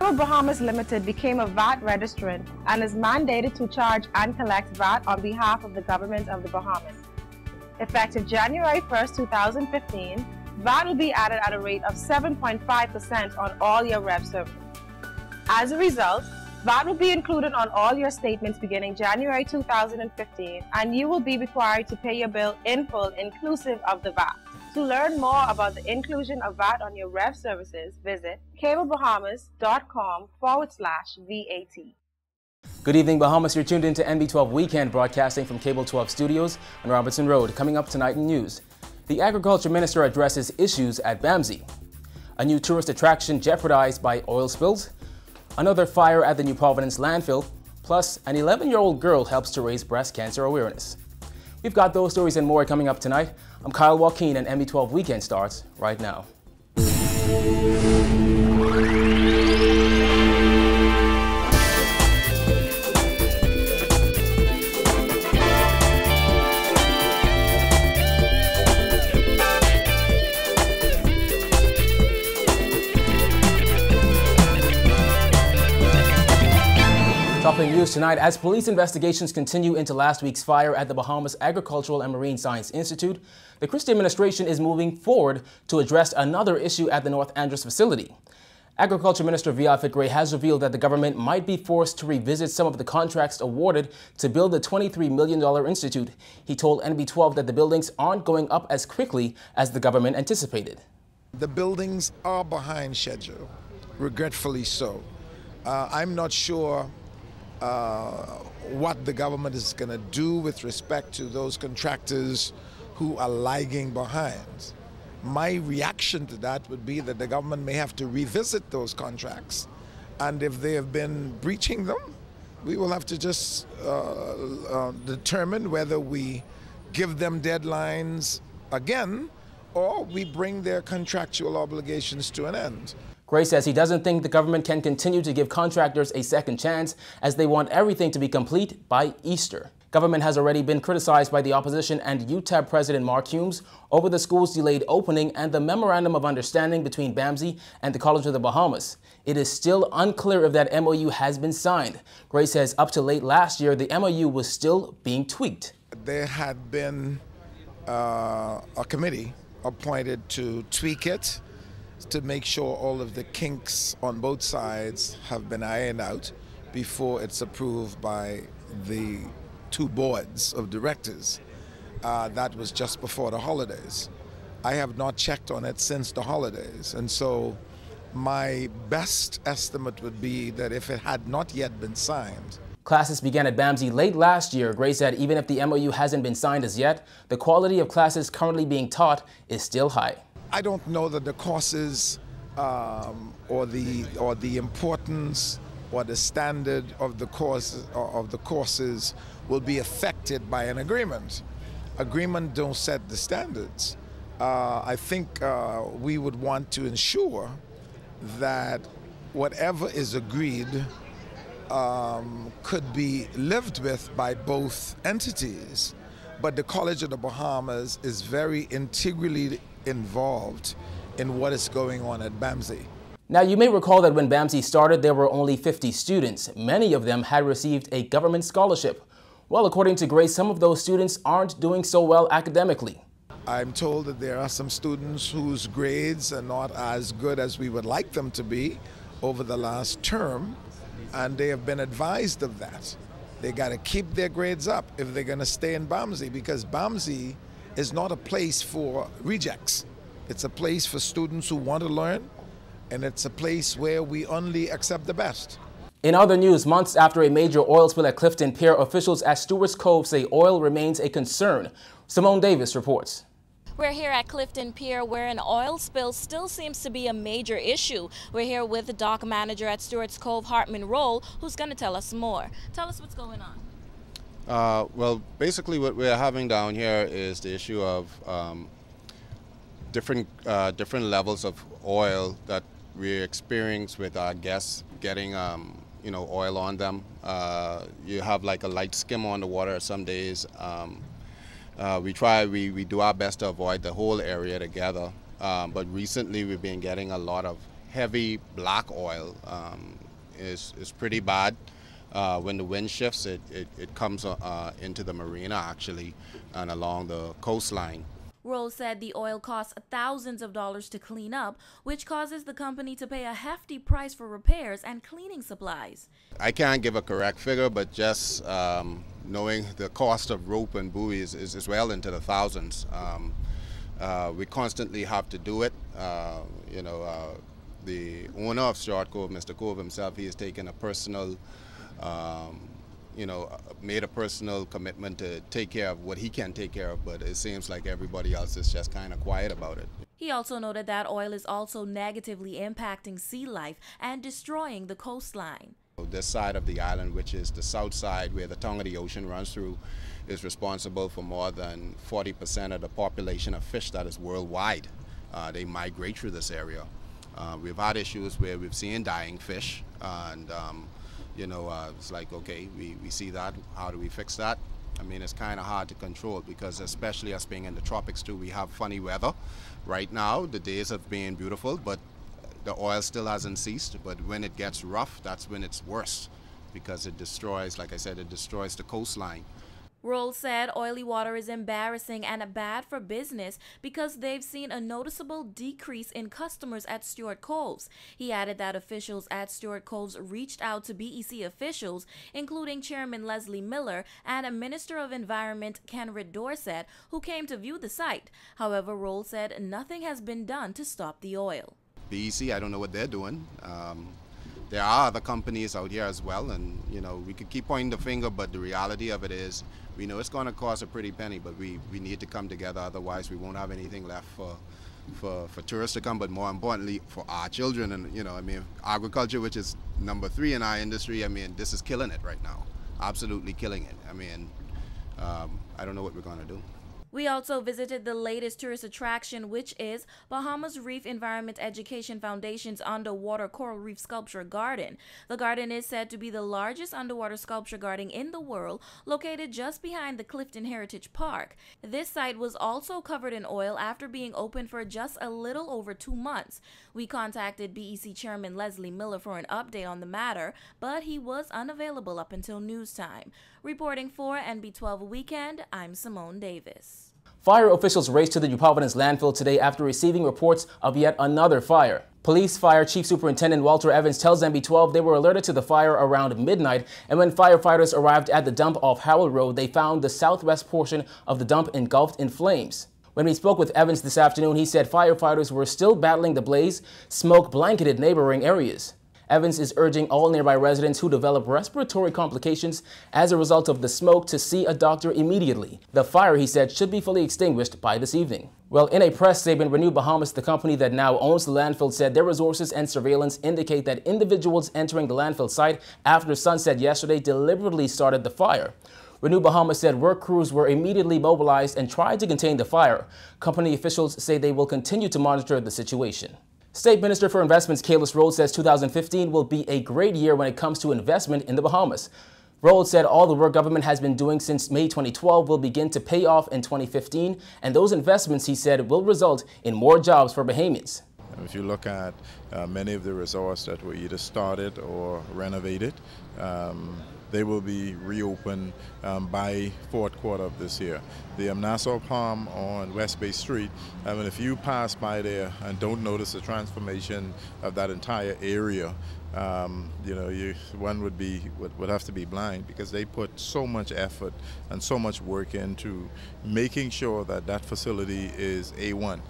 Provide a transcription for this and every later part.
Cable Bahamas Limited became a VAT registrant and is mandated to charge and collect VAT on behalf of the government of the Bahamas. Effective January 1st, 2015, VAT will be added at a rate of 7.5% on all your rev services. As a result, VAT will be included on all your statements beginning January 2015, and you will be required to pay your bill in full inclusive of the VAT. To learn more about the inclusion of VAT on your rev services, visit cablebahamas.com/VAT. Good evening, Bahamas. You're tuned into NB12 Weekend, broadcasting from Cable 12 Studios on Robertson Road. Coming up tonight in news, the Agriculture Minister addresses issues at Bamsi. A new tourist attraction jeopardized by oil spills. Another fire at the New Providence landfill. Plus, an 11-year-old girl helps to raise breast cancer awareness. We've got those stories and more coming up tonight. I'm Kyle Joaquin, and NB12 Weekend starts right now. Topping news tonight, as police investigations continue into last week's fire at the Bahamas Agricultural and Marine Science Institute, the Christie administration is moving forward to address another issue at the North Andros facility. Agriculture Minister V. Alfred has revealed that the government might be forced to revisit some of the contracts awarded to build the $23 million institute. He told NB12 that the buildings aren't going up as quickly as the government anticipated. The buildings are behind schedule, regretfully so. I'm not sure what the government is going to do with respect to those contractors who are lagging behind. My reaction to that would be that the government may have to revisit those contracts, and if they have been breaching them, we will have to just determine whether we give them deadlines again or we bring their contractual obligations to an end. Gray says he doesn't think the government can continue to give contractors a second chance, as they want everything to be complete by Easter. Government has already been criticized by the opposition and UTAB President Mark Humes over the school's delayed opening and the Memorandum of Understanding between Bamsi and the College of the Bahamas. It is still unclear if that MOU has been signed. Gray says up to late last year, the MOU was still being tweaked. There had been a committee appointed to tweak it, to make sure all of the kinks on both sides have been ironed out before it's approved by the two boards of directors. That was just before the holidays. I have not checked on it since the holidays, and so my best estimate would be that if it had not yet been signed. Classes began at Bamsi late last year. Gray said even if the MOU hasn't been signed as yet, the quality of classes currently being taught is still high. I don't know that the courses or the importance or the standard of the courses will be affected by an agreement. Agreement don't set the standards. I think we would want to ensure that whatever is agreed could be lived with by both entities. But the College of the Bahamas is very integrally involved in what is going on at Bamsi. Now, you may recall that when Bamsi started, there were only 50 students. Many of them had received a government scholarship. Well, according to Grace, some of those students aren't doing so well academically. I'm told that there are some students whose grades are not as good as we would like them to be over the last term, and they have been advised of that. They got to keep their grades up if they're going to stay in Bamsi, because Bamsi is not a place for rejects. It's a place for students who want to learn, and it's a place where we only accept the best. In other news, months after a major oil spill at Clifton Pier, officials at Stewart's Cove say oil remains a concern. Simone Davis reports. We're here at Clifton Pier, where an oil spill still seems to be a major issue. We're here with the dock manager at Stewart's Cove, Hartman Roll, who's going to tell us more. Tell us what's going on. Well, basically what we're having down here is the issue of different levels of oil that we experience with our guests getting oil on them. You have like a light skim on the water some days. We do our best to avoid the whole area together, but recently we've been getting a lot of heavy black oil is pretty bad. When the wind shifts, it comes into the marina actually and along the coastline. Rolls said the oil costs thousands of dollars to clean up, which causes the company to pay a hefty price for repairs and cleaning supplies. I can't give a correct figure, but just knowing the cost of rope and buoys is well into the thousands. We constantly have to do it. The owner of Stuart Cove, Mr. Cove himself, he has taken a personal made a personal commitment to take care of what he can take care of, but it seems like everybody else is just kind of quiet about it. He also noted that oil is also negatively impacting sea life and destroying the coastline. This side of the island, which is the south side where the tongue of the ocean runs through, is responsible for more than 40% of the population of fish that is worldwide. They migrate through this area. We've had issues where we've seen dying fish, and it's like, okay, we see that, how do we fix that? I mean, it's kind of hard to control because especially us being in the tropics too, we have funny weather. Right now, the days have been beautiful, but the oil still hasn't ceased. But when it gets rough, that's when it's worse because it destroys, like I said, it destroys the coastline. Rolls said oily water is embarrassing and bad for business because they've seen a noticeable decrease in customers at Stuart Coves. He added that officials at Stuart Coves reached out to BEC officials, including Chairman Leslie Miller and a Minister of Environment Kenred Dorset, who came to view the site. However, Rolls said nothing has been done to stop the oil. BEC, I don't know what they're doing. There are other companies out here as well, and we could keep pointing the finger, but the reality of it is we know it's going to cost a pretty penny, but we need to come together, otherwise we won't have anything left for tourists to come, but more importantly for our children. And agriculture, which is number 3 in our industry, this is killing it right now, absolutely killing it. I don't know what we're going to do. We also visited the latest tourist attraction, which is Bahamas Reef Environment Education Foundation's underwater coral reef sculpture garden. The garden is said to be the largest underwater sculpture garden in the world, located just behind the Clifton Heritage Park. This site was also covered in oil after being open for just a little over 2 months. We contacted BEC Chairman Leslie Miller for an update on the matter, but he was unavailable up until news time. Reporting for NB12 Weekend, I'm Simone Davis. Fire officials raced to the New Providence landfill today after receiving reports of yet another fire. Police Fire Chief Superintendent Walter Evans tells NB12 they were alerted to the fire around midnight, and when firefighters arrived at the dump off Howell Road, they found the southwest portion of the dump engulfed in flames. When we spoke with Evans this afternoon, he said firefighters were still battling the blaze. Smoke blanketed neighboring areas. Evans is urging all nearby residents who develop respiratory complications as a result of the smoke to see a doctor immediately. The fire, he said, should be fully extinguished by this evening. Well, in a press statement, Renew Bahamas, the company that now owns the landfill, said their resources and surveillance indicate that individuals entering the landfill site after sunset yesterday deliberately started the fire. Renew Bahamas said work crews were immediately mobilized and tried to contain the fire. Company officials say they will continue to monitor the situation. State Minister for Investments Kalis Rhodes says 2015 will be a great year when it comes to investment in the Bahamas. Rhodes said all the work government has been doing since May 2012 will begin to pay off in 2015, and those investments, he said, will result in more jobs for Bahamians. If you look at many of the resorts that were either started or renovated, they will be reopened by fourth quarter of this year. The Nassau Palm on West Bay Street, if you pass by there and don't notice the transformation of that entire area, one would have to be blind, because they put so much effort and so much work into making sure that that facility is A1.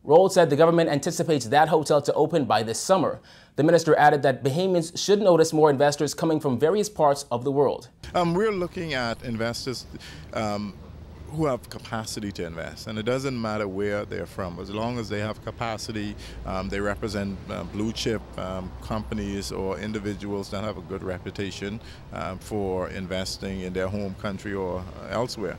Rhodes said the government anticipates that hotel to open by this summer. The minister added that Bahamians should notice more investors coming from various parts of the world. We're looking at investors who have capacity to invest, and it doesn't matter where they're from. As long as they have capacity, they represent blue chip companies or individuals that have a good reputation for investing in their home country or elsewhere.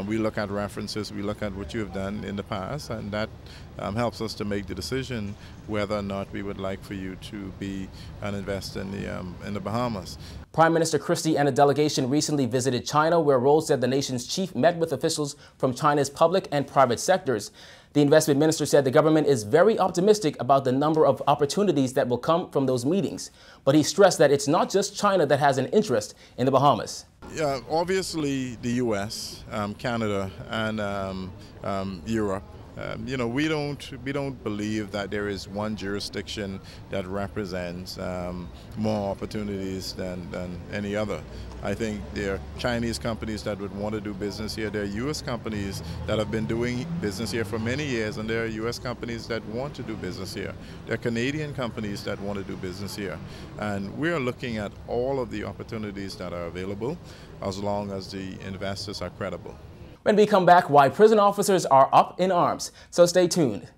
We look at references, we look at what you have done in the past, and that helps us to make the decision whether or not we would like for you to be an investor in the Bahamas. Prime Minister Christie and a delegation recently visited China, where Rhodes said the nation's chief met with officials from China's public and private sectors. The investment minister said the government is very optimistic about the number of opportunities that will come from those meetings, but he stressed that it's not just China that has an interest in the Bahamas. Yeah, obviously the U.S., Canada, and Europe. We don't believe that there is one jurisdiction that represents more opportunities than any other. I think there are Chinese companies that would want to do business here. There are U.S. companies that have been doing business here for many years, and there are U.S. companies that want to do business here. There are Canadian companies that want to do business here. And we're looking at all of the opportunities that are available as long as the investors are credible. When we come back, why prison officers are up in arms. So stay tuned.